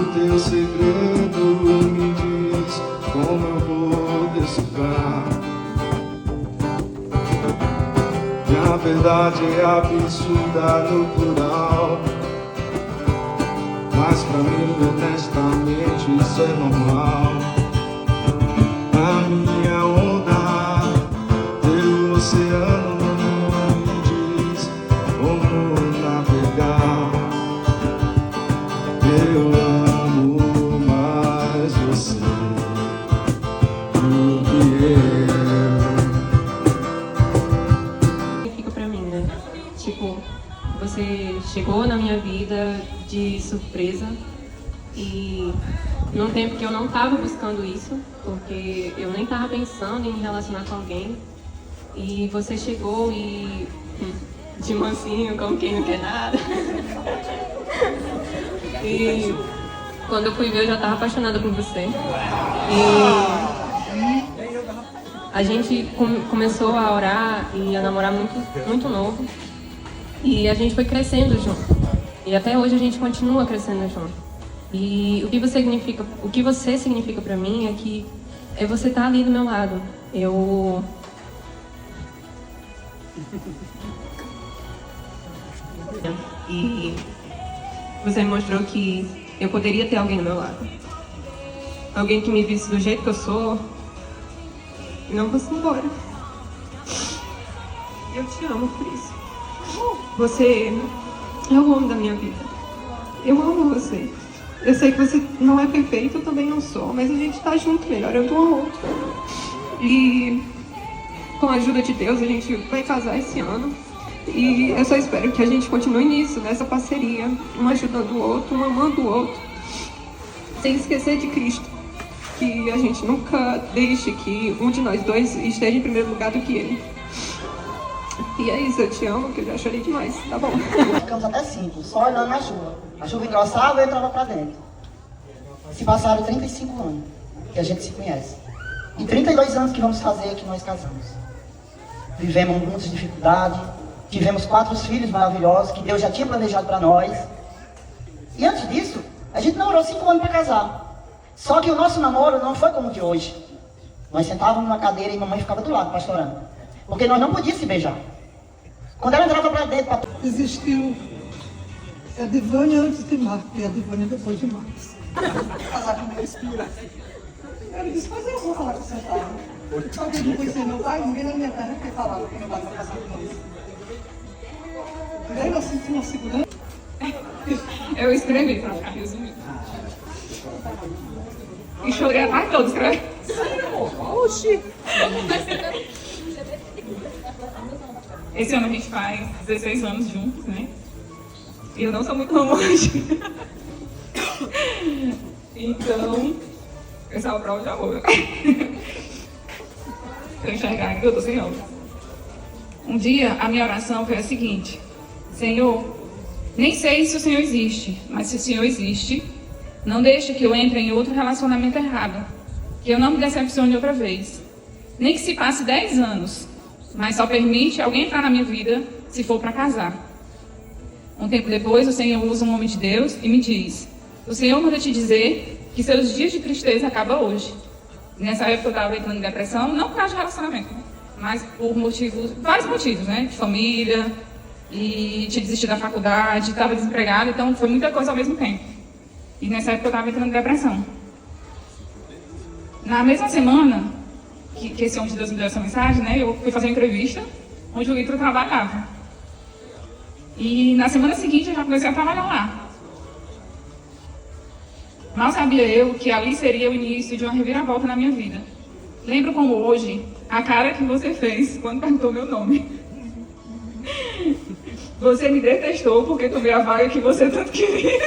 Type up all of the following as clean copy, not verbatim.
o teu segredo me diz como eu vou decifrar. E a verdade é absurda no plural, mas pra mim, honestamente, isso é normal. A minha onda, teu oceano me diz como navegar. Eu amo mais você do que eu. Fica pra mim, né? Tipo, você chegou na minha vida de surpresa e num tempo que eu não tava buscando isso, porque eu nem tava pensando em me relacionar com alguém, e você chegou e de mansinho, como quem não quer nada. E quando eu fui ver, eu já tava apaixonada por você. E a gente começou a orar e a namorar muito novo. E a gente foi crescendo junto. E até hoje a gente continua crescendo junto. E o que você significa pra mim é que você tá ali do meu lado. E você me mostrou que eu poderia ter alguém do meu lado. Alguém que me visse do jeito que eu sou e não fosse embora. Eu te amo por isso. Você é o homem da minha vida. Eu amo você. Eu sei que você não é perfeito, eu também não sou, mas a gente tá junto, melhorando um ao outro. E com a ajuda de Deus, a gente vai casar esse ano. E eu só espero que a gente continue nisso, nessa parceria, um ajudando o outro, um amando o outro, sem esquecer de Cristo. Que a gente nunca deixe que um de nós dois esteja em primeiro lugar do que ele. E é isso, eu te amo, que eu já chorei demais, tá bom? Ficamos até 5, só olhando na chuva. A chuva engrossava e eu entrava pra dentro. Se passaram 35 anos que a gente se conhece. E 32 anos que vamos fazer que nós casamos. Vivemos muitas dificuldades, tivemos 4 filhos maravilhosos que Deus já tinha planejado para nós. E antes disso, a gente namorou 5 anos para casar. Só que o nosso namoro não foi como o de hoje. Nós sentávamos numa cadeira e mamãe ficava do lado, pastorando. Porque nós não podíamos se beijar. Quando ela entrava para dentro... Existiu a Divânia antes de Marcos e a Divânia depois de Marcos. Falar com meu espírito. Ele disse, mas eu vou falar com você, tá? Só que eu não conhecia meu pai, ninguém na minha terra que falava que meu pai vai casar com nós. Daí eu senti uma segurança. Eu escrevi pra ficar resumindo. E chorei a tarde toda escrevendo. Oxi! Esse ano a gente faz 16 anos juntos, né? E eu não sou muito romântica. Então, essa é uma prova de amor. Pra enxergar que eu tô sem amor. Um dia, a minha oração foi a seguinte: Senhor, nem sei se o Senhor existe, mas se o Senhor existe, não deixe que eu entre em outro relacionamento errado, que eu não me decepcione outra vez. Nem que se passe 10 anos, mas só permite alguém entrar na minha vida se for para casar. Um tempo depois, o Senhor usa um homem de Deus e me diz: o Senhor manda te dizer que seus dias de tristeza acabam hoje. Nessa época eu estava entrando em depressão, não por causa de relacionamento, mas por vários motivos, né? De família, e tinha desistido da faculdade, estava desempregada, então foi muita coisa ao mesmo tempo. E nessa época eu estava entrando em depressão. Na mesma semana que esse homem de Deus me deu essa mensagem, né? Eu fui fazer uma entrevista onde o Ítalo trabalhava. E na semana seguinte eu já comecei a trabalhar lá. Mal sabia eu que ali seria o início de uma reviravolta na minha vida. Lembro como hoje a cara que você fez quando perguntou meu nome. Você me detestou porque tomei a vaga que você tanto queria.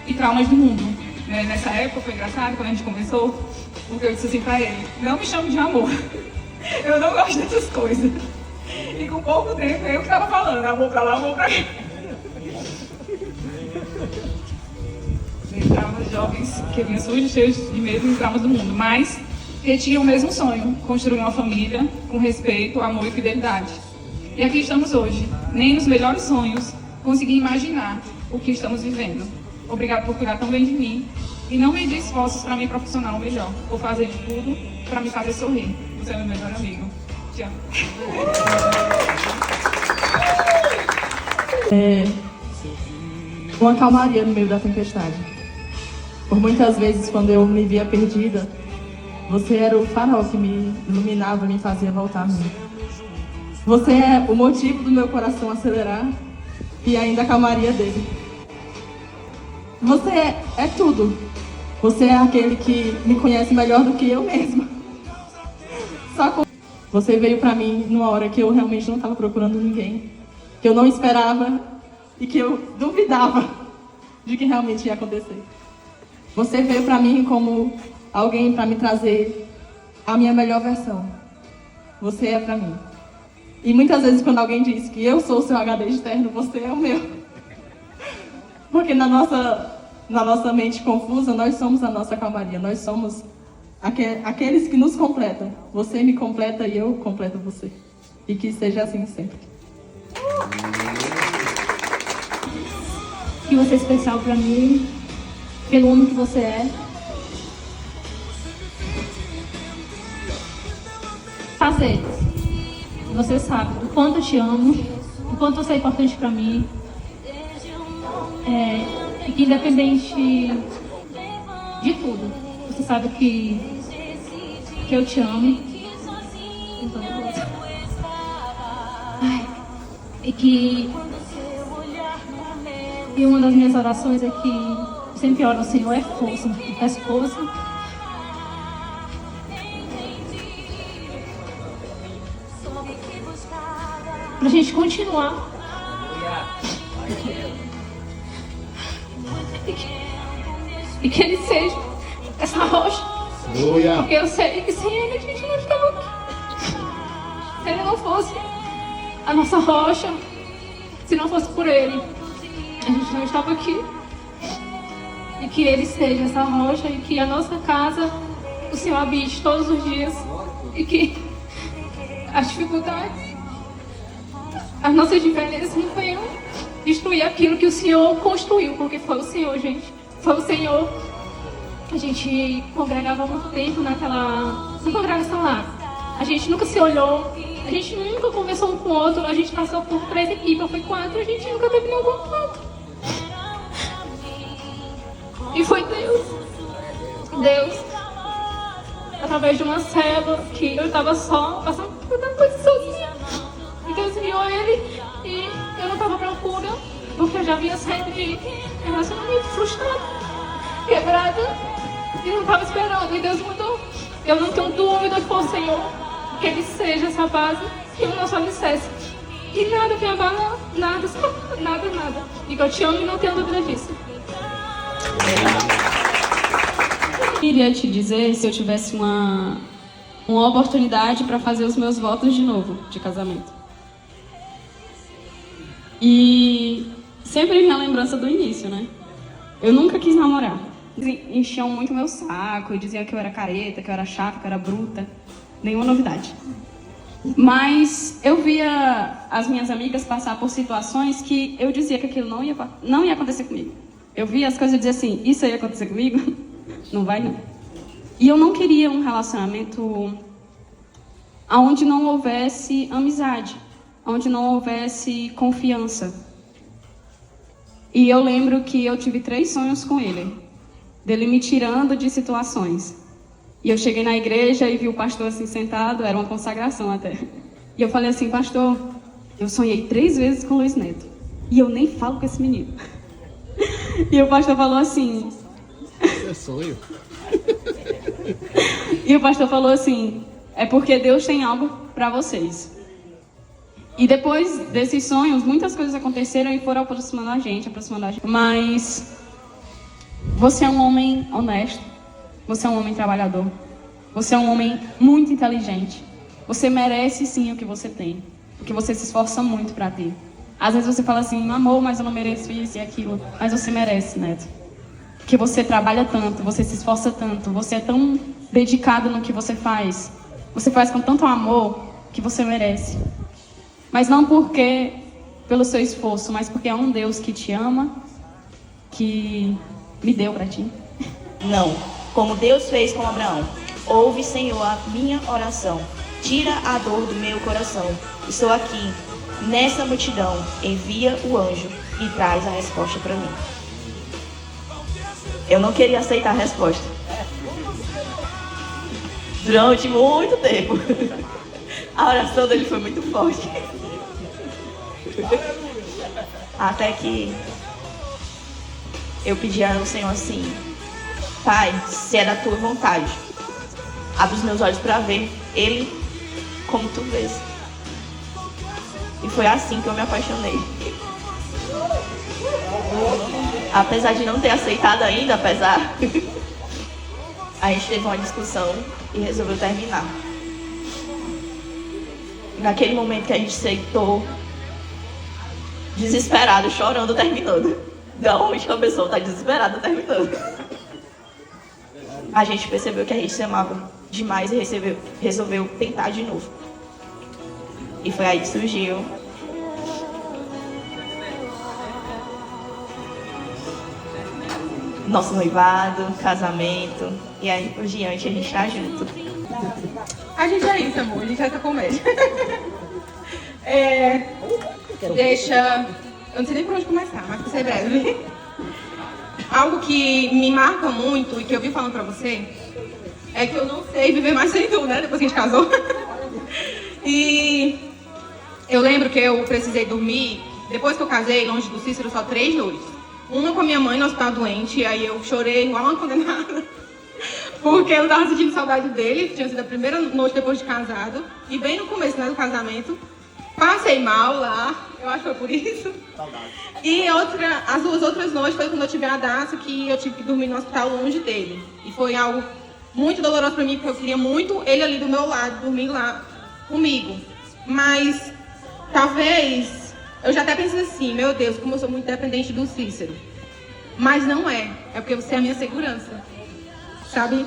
E traumas do mundo. Nessa época foi engraçado quando a gente conversou, porque eu disse assim pra ele: não me chame de amor. Eu não gosto dessas coisas. E com pouco tempo eu que estava falando, amor pra lá, amor pra cá. Traumas jovens que vinham sujos, cheios de medo e traumas do mundo, mas que tinham o mesmo sonho: construir uma família com respeito, amor e fidelidade. E aqui estamos hoje. Nem nos melhores sonhos consegui imaginar o que estamos vivendo. Obrigado por cuidar tão bem de mim e não medir esforços para me proporcionar o melhor, por fazer de tudo para me fazer sorrir. Você é meu melhor amigo. Te amo. Uma calmaria no meio da tempestade. Por muitas vezes, quando eu me via perdida, você era o farol que me iluminava, me fazia voltar a mim. Você é o motivo do meu coração acelerar e ainda a calmaria dele. Você é tudo. Você é aquele que me conhece melhor do que eu mesma. Você veio pra mim numa hora que eu realmente não estava procurando ninguém, que eu não esperava e que eu duvidava de que realmente ia acontecer. Você veio pra mim como alguém para me trazer a minha melhor versão. Você é pra mim. E muitas vezes quando alguém diz que eu sou o seu HD externo, você é o meu. Porque na nossa mente confusa, nós somos a nossa calmaria, nós somos aqueles que nos completam. Você me completa e eu completo você. E que seja assim sempre. Que você é especial pra mim, pelo homem que você é. Fazer. Você sabe o quanto eu te amo, o quanto você é importante pra mim. E que independente de tudo, você sabe que eu te amo. Então, e uma das minhas orações é que eu sempre oro ao Senhor, é força, peço força. Pra gente continuar. E que ele seja essa rocha. Porque eu sei que sem ele a gente não estava aqui. Se ele não fosse a nossa rocha, se não fosse por ele, a gente não estava aqui. E que ele seja essa rocha e que a nossa casa, o Senhor habite todos os dias. E que as dificuldades, as nossas diferenças não venham destruir aquilo que o Senhor construiu. Porque foi o Senhor, gente. Foi o Senhor. A gente congregava há muito tempo naquela congregação lá. A gente nunca se olhou, a gente nunca conversou um com o outro, a gente passou por 3 equipes, foi 4, a gente nunca teve nenhum contato. E foi Deus, através de uma célula que eu estava só, passando por tanta coisa sozinha. E Deus enviou ele e eu não estava à procura, porque eu já vinha saindo de relacionamento frustrado, quebrada. E não estava esperando, e Deus mudou. Eu não tenho dúvida que foi o Senhor, que Ele seja essa base e o nosso alicerce. E nada me abala, nada. E que eu te amo e não tenho dúvida disso. Eu queria te dizer se eu tivesse uma oportunidade para fazer os meus votos de novo, de casamento. E sempre minha lembrança do início, né? Eu nunca quis namorar. Enchiam muito meu saco, diziam que eu era careta, que eu era chata, que eu era bruta. Nenhuma novidade. Mas eu via as minhas amigas passar por situações que eu dizia que aquilo não ia acontecer comigo. Eu via as coisas e dizia assim, isso ia acontecer comigo? Não vai não. E eu não queria um relacionamento onde não houvesse amizade, onde não houvesse confiança. E eu lembro que eu tive 3 sonhos com ele. Dele me tirando de situações. E eu cheguei na igreja e vi o pastor assim sentado, era uma consagração até. E eu falei assim, pastor, eu sonhei 3 vezes com o Luiz Neto. E eu nem falo com esse menino. E o pastor falou assim... É sonho. E o pastor falou assim, é porque Deus tem algo para vocês. E depois desses sonhos, muitas coisas aconteceram e foram aproximando a gente. Mas... você é um homem honesto, você é um homem trabalhador, você é um homem muito inteligente. Você merece sim o que você tem, porque você se esforça muito para ter. Às vezes você fala assim, amor, mas eu não mereço isso e aquilo, mas você merece, Neto. Porque você trabalha tanto, você se esforça tanto, você é tão dedicado no que você faz com tanto amor que você merece. Mas não pelo seu esforço, mas porque é um Deus que te ama que me deu para ti. Não, como Deus fez com Abraão. Ouve, Senhor, a minha oração. Tira a dor do meu coração. Estou aqui, nessa multidão. Envia o anjo e traz a resposta para mim. Eu não queria aceitar a resposta. Durante muito tempo. A oração dele foi muito forte. Até que eu pedi ao Senhor assim: Pai, se é da tua vontade, abre os meus olhos para ver Ele como tu vês. E foi assim que eu me apaixonei. Apesar de não ter aceitado ainda, a gente teve uma discussão e resolveu terminar. Naquele momento que a gente sentou, desesperado, chorando, terminando. Da onde a pessoa está desesperada, terminando. A gente percebeu que a gente se amava demais e resolveu tentar de novo. E foi aí que surgiu nosso noivado, casamento, e aí por diante a gente tá junto. A gente é isso, amor. A gente é essa comédia. Deixa... Eu não sei nem por onde começar, mas pra ser breve. Algo que me marca muito e que eu vim falando pra você é que eu não sei viver mais sem tu, né? Depois que a gente casou. E eu lembro que eu precisei dormir, depois que eu casei, longe do Cícero, só 3 noites. Uma com a minha mãe no hospital doente, e aí eu chorei igual uma condenada. Porque eu tava sentindo saudade dele, tinha sido a primeira noite depois de casado. E bem no começo, né, do casamento, passei mal lá, eu acho que foi por isso. Saudade. E as 2 outras noites foi quando eu tive a Dácia, que eu tive que dormir no hospital longe dele. E foi algo muito doloroso pra mim, porque eu queria muito ele ali do meu lado, dormir lá comigo. Mas, talvez, eu já até pensei assim, meu Deus, como eu sou muito dependente do Cícero. Mas não é porque você é a minha segurança. Sabe?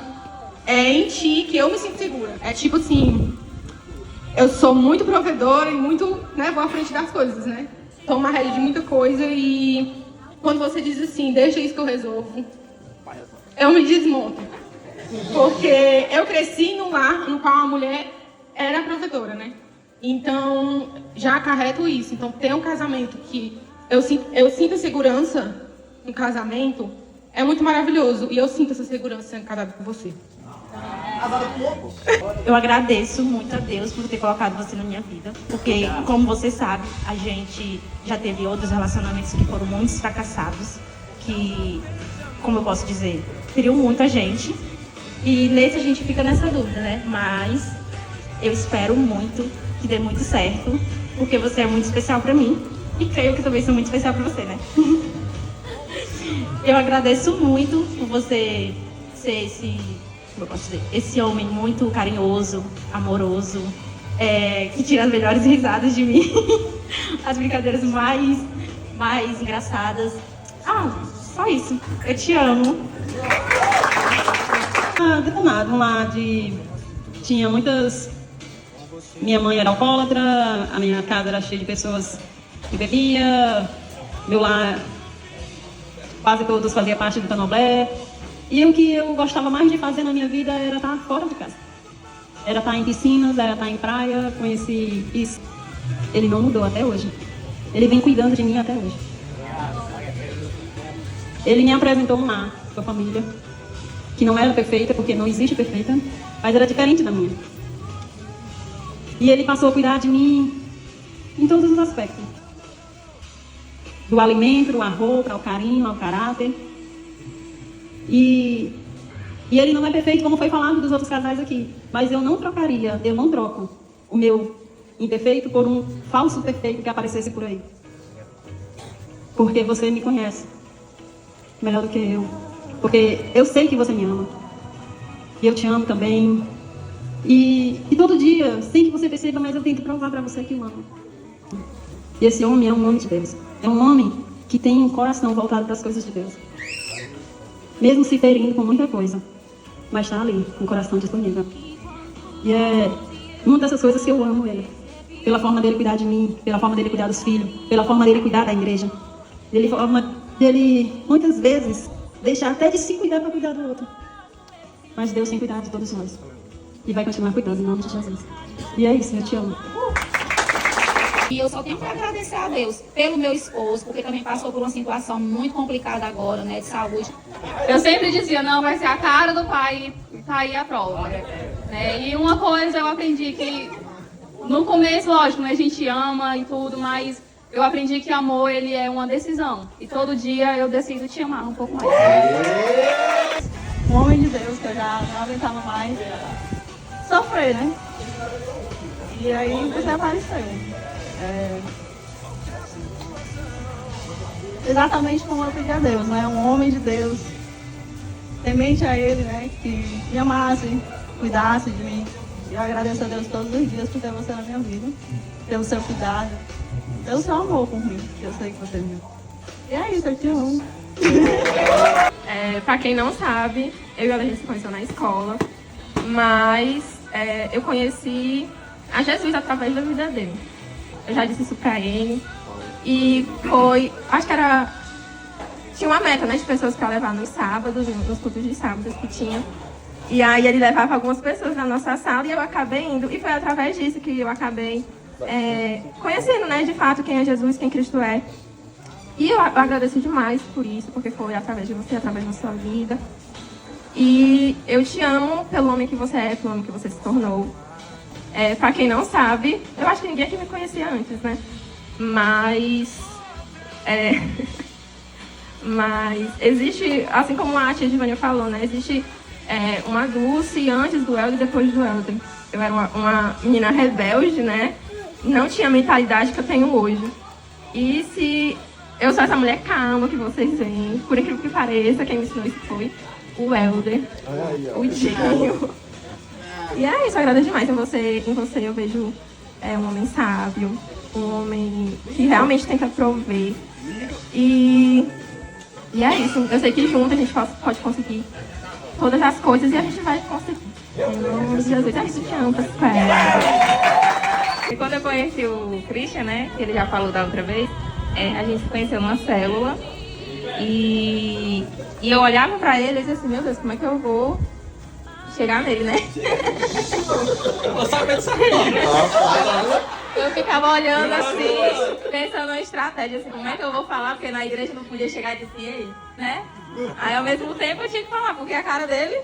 É em ti que eu me sinto segura. É tipo assim, eu sou muito provedora e muito, né, vou à frente das coisas, né? Tomo a rédea de muita coisa e quando você diz assim, deixa isso que eu resolvo, eu me desmonto. Porque eu cresci num lar no qual a mulher era provedora, né? Então, já acarreto isso. Então, ter um casamento que eu sinto segurança no casamento é muito maravilhoso. E eu sinto essa segurança sendo casada com você. Eu agradeço muito a Deus por ter colocado você na minha vida. Porque, como você sabe, a gente já teve outros relacionamentos que foram muito fracassados. Que, como eu posso dizer, feriu muita gente. E nesse a gente fica nessa dúvida, né? Mas eu espero muito que dê muito certo. Porque você é muito especial pra mim. E creio que também sou muito especial pra você, né? Eu agradeço muito por você ser esse homem muito carinhoso, amoroso, que tira as melhores risadas de mim, as brincadeiras mais engraçadas. Só isso. Eu te amo. Detonado, um lar tinha muitas... Minha mãe era alcoólatra, a minha casa era cheia de pessoas que bebia, meu lar... Quase todos faziam parte do Candomblé. E o que eu gostava mais de fazer na minha vida era estar fora de casa. Era estar em piscinas, era estar em praia, conheci isso. Ele não mudou até hoje. Ele vem cuidando de mim até hoje. Ele me apresentou um lar, sua família, que não era perfeita, porque não existe perfeita, mas era diferente da minha. E ele passou a cuidar de mim em todos os aspectos. Do alimento, à roupa, ao carinho, ao caráter. E ele não é perfeito, como foi falado dos outros casais aqui. Mas eu não troco o meu imperfeito por um falso perfeito que aparecesse por aí. Porque você me conhece melhor do que eu. Porque eu sei que você me ama. E eu te amo também. E todo dia, sem que você perceba, mas eu tento provar para você que eu amo. E esse homem é um homem de Deus. É um homem que tem um coração voltado para as coisas de Deus. Mesmo se ferindo com muita coisa. Mas está ali, com o coração disponível. E é uma dessas coisas que eu amo ele. Pela forma dele cuidar de mim, pela forma dele cuidar dos filhos, pela forma dele cuidar da igreja. dele muitas vezes deixar até de se cuidar para cuidar do outro. Mas Deus tem cuidado de todos nós. E vai continuar cuidando em nome de Jesus. E é isso, eu te amo. E eu só tenho que agradecer a Deus pelo meu esposo, porque também passou por uma situação muito complicada agora, né, de saúde. Eu sempre dizia, não, vai ser a cara do pai e tá aí a prova. Né? E uma coisa eu aprendi que, no começo, lógico, né, a gente ama e tudo, mas eu aprendi que amor, ele é uma decisão. E todo dia eu decido te amar um pouco mais. Um homem de Deus, que eu já não aguentava mais sofrer, né? E aí você apareceu. Exatamente como eu pedi a Deus, né? Um homem de Deus, temente a Ele, né? Que me amasse, cuidasse de mim. E eu agradeço a Deus todos os dias por ter você na minha vida, pelo seu cuidado, pelo seu amor por mim, que eu sei que você me ama. E é isso, eu te amo. Pra quem não sabe, eu e a gente se conheceu na escola, mas eu conheci a Jesus através da vida dele. Eu já disse isso pra ele. E foi, acho que tinha uma meta, né, de pessoas pra levar nos sábados, nos cultos de sábados que tinha. E aí ele levava algumas pessoas na nossa sala e eu acabei indo. E foi através disso que eu acabei conhecendo, né, de fato, quem é Jesus, quem Cristo é. E eu agradeço demais por isso, porque foi através de você, através da sua vida. E eu te amo pelo homem que você é, pelo homem que você se tornou. Pra quem não sabe, eu acho que ninguém aqui me conhecia antes, né? Mas existe, assim como a tia Giovanni falou, né? Existe uma Dulce antes do Helder e depois do Helder. Eu era uma menina rebelde, né? Não tinha a mentalidade que eu tenho hoje. E se eu sou essa mulher calma que vocês veem, por incrível que pareça, quem me ensinou isso foi o Helder, o Dinho. E é isso, eu agradeço demais. Em você eu vejo um homem sábio, um homem que realmente tenta prover. E é isso. Eu sei que junto a gente pode conseguir todas as coisas e a gente vai conseguir. Em nome de Jesus, a gente te ama, E quando eu conheci o Christian, né, que ele já falou da outra vez, a gente se conheceu numa célula. E eu olhava pra ele e dizia assim, meu Deus, como é que eu vou chegar nele, né? Eu ficava olhando assim, pensando em estratégia, assim, como é que eu vou falar, porque na igreja não podia chegar e dizer, ei, né? Aí ao mesmo tempo eu tinha que falar, porque a cara dele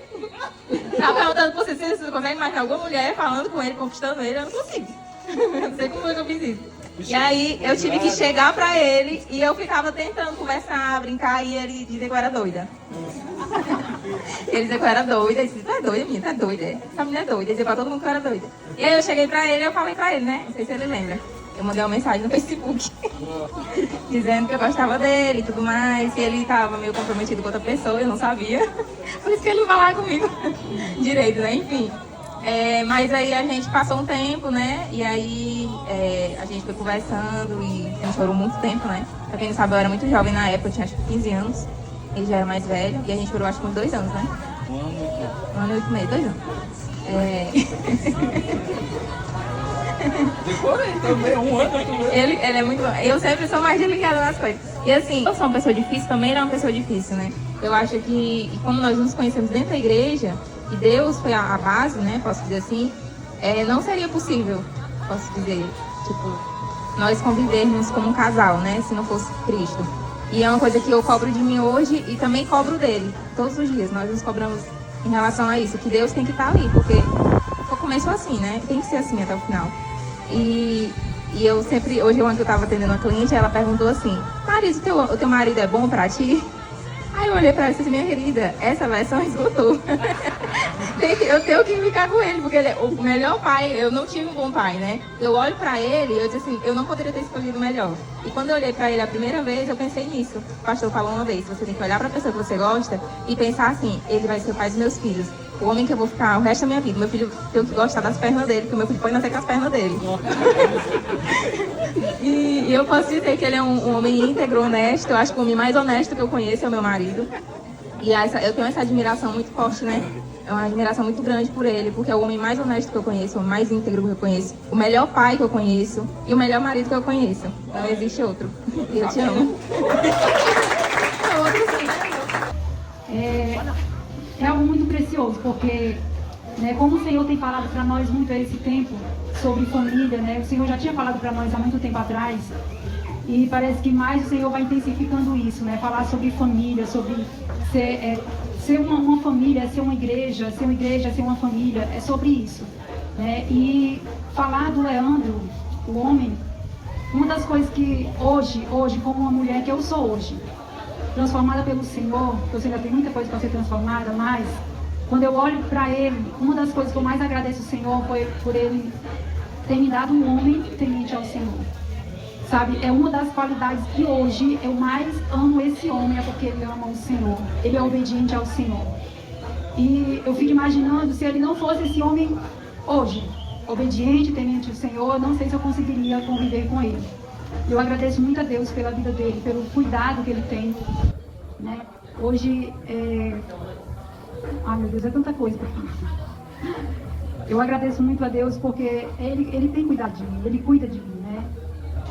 tava perguntando por você se você consegue imaginar alguma mulher falando com ele, conquistando ele, eu não consigo. Eu não sei como foi que eu fiz isso. E aí eu tive que chegar pra ele e eu ficava tentando conversar, brincar, e ele dizia que eu era doida. Ele dizia que eu era doida, ele disse, tu é doida, menina, tu é doida, essa menina é doida, ele dizia pra todo mundo que eu era doida. E aí eu cheguei pra ele e eu falei pra ele, né, não sei se ele lembra, eu mandei uma mensagem no Facebook, dizendo que eu gostava dele e tudo mais, que ele tava meio comprometido com outra pessoa, eu não sabia, por isso que ele não falava comigo direito, né, enfim. Mas aí a gente passou um tempo, né, e aí a gente foi conversando e a gente chorou muito tempo, né. Pra quem não sabe, eu era muito jovem na época, eu tinha acho que 15 anos, ele já era mais velho, e a gente chorou acho que uns 2 anos, né. 1 ano e 8 meses, 2 anos. Decorei também, 1 ano, 8 meses. Ele é muito bom. Eu sempre sou mais delicada nas coisas. E assim, eu sou uma pessoa difícil, também era uma pessoa difícil, né. Eu acho que, como nós nos conhecemos dentro da igreja, e Deus foi a base, né, posso dizer assim, não seria possível, posso dizer, tipo, nós convivermos como um casal, né, se não fosse Cristo. E é uma coisa que eu cobro de mim hoje e também cobro dele, todos os dias, nós nos cobramos em relação a isso, que Deus tem que estar ali, porque começou assim, né, tem que ser assim até o final. E eu sempre, hoje ontem eu estava atendendo uma cliente, ela perguntou assim, Marisa, o teu marido é bom pra ti? Aí eu olhei pra ela e disse, minha querida, essa versão esgotou. Eu tenho que ficar com ele, porque ele é o melhor pai. Eu não tive um bom pai, né? Eu olho pra ele e eu disse assim, eu não poderia ter escolhido o melhor. E quando eu olhei pra ele a primeira vez, eu pensei nisso. O pastor falou uma vez, você tem que olhar pra pessoa que você gosta e pensar assim, ele vai ser o pai dos meus filhos. O homem que eu vou ficar o resto da minha vida. Meu filho tem que gostar das pernas dele, porque meu filho pode nascer com as pernas dele. E eu posso dizer que ele é um homem íntegro, honesto. Eu acho que o homem mais honesto que eu conheço é o meu marido. E eu tenho essa admiração muito forte, né? É uma admiração muito grande por ele, porque é o homem mais honesto que eu conheço, o homem mais íntegro que eu conheço, o melhor pai que eu conheço e o melhor marido que eu conheço. Não existe outro. E eu te amo. muito precioso, porque, né, como o Senhor tem falado para nós muito a esse tempo sobre família, né? O Senhor já tinha falado para nós há muito tempo atrás, e parece que mais o Senhor vai intensificando isso, né? Falar sobre família, sobre ser uma família, ser uma igreja, ser uma família, é sobre isso, né? E falar do Leandro, o homem, uma das coisas que hoje, como uma mulher que eu sou hoje, transformada pelo Senhor, eu sei que tem muita coisa para ser transformada, mas quando eu olho para ele, uma das coisas que eu mais agradeço ao Senhor foi por ele ter me dado um homem temente ao Senhor. Sabe, é uma das qualidades que hoje eu mais amo esse homem, é porque ele ama o Senhor, ele é obediente ao Senhor. E eu fico imaginando, se ele não fosse esse homem hoje, obediente, temente ao Senhor, não sei se eu conseguiria conviver com ele. Eu agradeço muito a Deus pela vida dele, pelo cuidado que ele tem, né? Hoje, ai meu Deus, é tanta coisa para falar. Eu agradeço muito a Deus porque ele tem cuidado de mim, ele cuida de mim, né?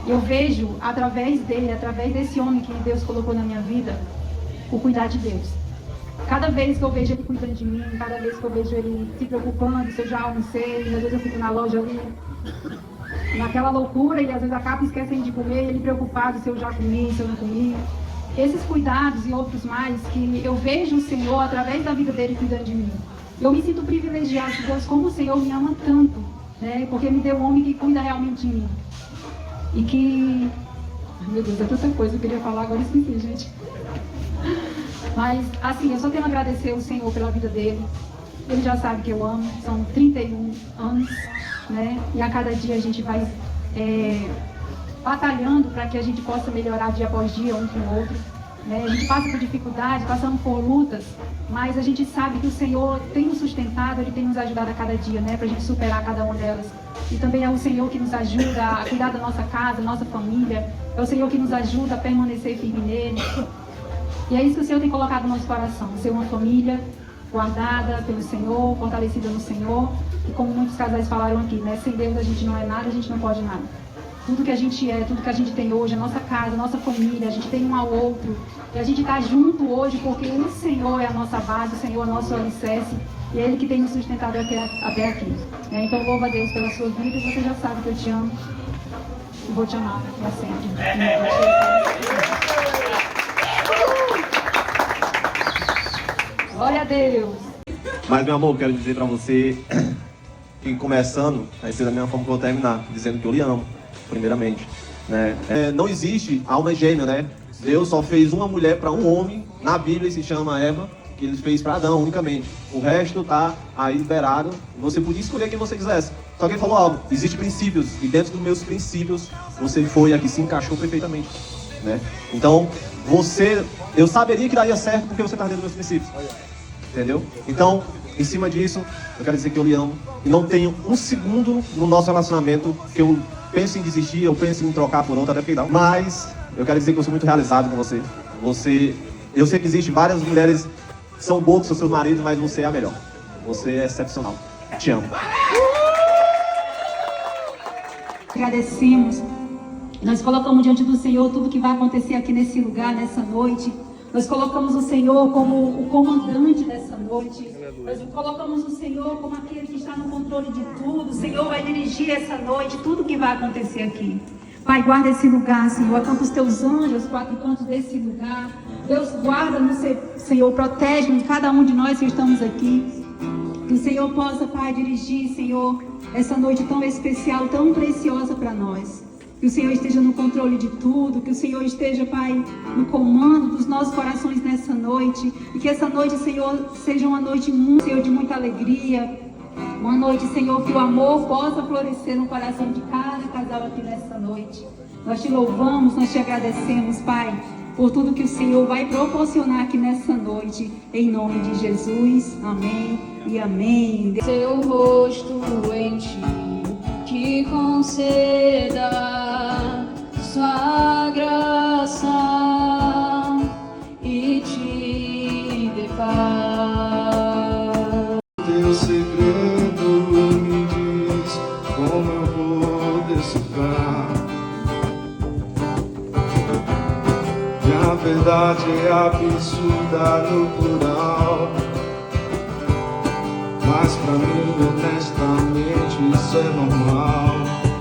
Eu vejo, através dele, através desse homem que Deus colocou na minha vida, o cuidar de Deus. Cada vez que eu vejo ele cuidando de mim, cada vez que eu vejo ele se preocupando, se eu já almocei, às vezes eu fico na loja ali, naquela loucura, e às vezes acaba esquecendo de comer, ele preocupado se eu já comi, se eu não comi. Esses cuidados e outros mais que eu vejo o Senhor através da vida dele cuidando de mim. Eu me sinto privilegiada de Deus, como o Senhor me ama tanto, né? Porque me deu um homem que cuida realmente de mim. E que... Ai, meu Deus, é tanta coisa que eu queria falar, agora esqueci, gente. Mas, assim, eu só tenho a agradecer ao Senhor pela vida dele. Ele já sabe que eu amo, são 31 anos, né? E a cada dia a gente vai batalhando para que a gente possa melhorar dia após dia, um com o outro. Né? A gente passa por dificuldades, passamos por lutas, mas a gente sabe que o Senhor tem nos sustentado, Ele tem nos ajudado a cada dia, né? Para a gente superar cada uma delas. E também é o Senhor que nos ajuda a cuidar da nossa casa, nossa família. É o Senhor que nos ajuda a permanecer firme nele. E é isso que o Senhor tem colocado no nosso coração, ser uma família guardada pelo Senhor, fortalecida no Senhor. E como muitos casais falaram aqui, né? Sem Deus a gente não é nada, a gente não pode nada. Tudo que a gente é, tudo que a gente tem hoje, a nossa casa, a nossa família, a gente tem um ao outro. E a gente está junto hoje porque o Senhor é a nossa base, o Senhor é o nosso alicerce. E é Ele que tem nos sustentado até aqui. Então louva a Deus pela sua vida e você já sabe que eu te amo. E vou te amar para sempre. Glória a Deus. Mas, meu amor, quero dizer pra você que começando, vai ser da mesma forma que eu vou terminar, dizendo que eu lhe amo, primeiramente. Né? Não existe alma gêmea, né? Deus só fez uma mulher para um homem, na Bíblia se chama Eva, que Ele fez para Adão unicamente. O resto tá aí liberado, você podia escolher quem você quisesse. Só que Ele falou algo, existem princípios, e dentro dos meus princípios, você foi aqui, se encaixou perfeitamente. Né? Então, eu saberia que daria certo porque você está dentro dos meus princípios. Entendeu? Então, em cima disso, eu quero dizer que eu lhe amo. E não tenho um segundo no nosso relacionamento que eu penso em desistir, eu penso em trocar por outra, até porque não. Mas, eu quero dizer que eu sou muito realizado com você. Eu sei que existem várias mulheres que são boas, são seus maridos, mas você é a melhor. Você é excepcional. Te amo. Agradecemos. Nós colocamos diante do Senhor tudo que vai acontecer aqui nesse lugar, nessa noite. Nós colocamos o Senhor como o comandante dessa noite. Nós colocamos o Senhor como aquele que está no controle de tudo. O Senhor vai dirigir essa noite, tudo que vai acontecer aqui. Pai, guarda esse lugar, Senhor. Acampa os teus anjos aos quatro cantos desse lugar. Deus, guarda-nos, Senhor. Protege-nos, cada um de nós que estamos aqui. Que o Senhor possa, Pai, dirigir, Senhor, essa noite tão especial, tão preciosa para nós. Que o Senhor esteja no controle de tudo, que o Senhor esteja, Pai, no comando dos nossos corações nessa noite. E que essa noite, Senhor, seja uma noite muito, Senhor, de muita alegria. Uma noite, Senhor, que o amor possa florescer no coração de cada casal aqui nessa noite. Nós te louvamos, nós te agradecemos, Pai, por tudo que o Senhor vai proporcionar aqui nessa noite. Em nome de Jesus. Amém e amém. Seu rosto em ti, que conceda sua graça e te dê paz. Teu segredo me diz como eu vou decifrar. E a verdade é absurda no plural. mas pra mim honestamente isso é normal.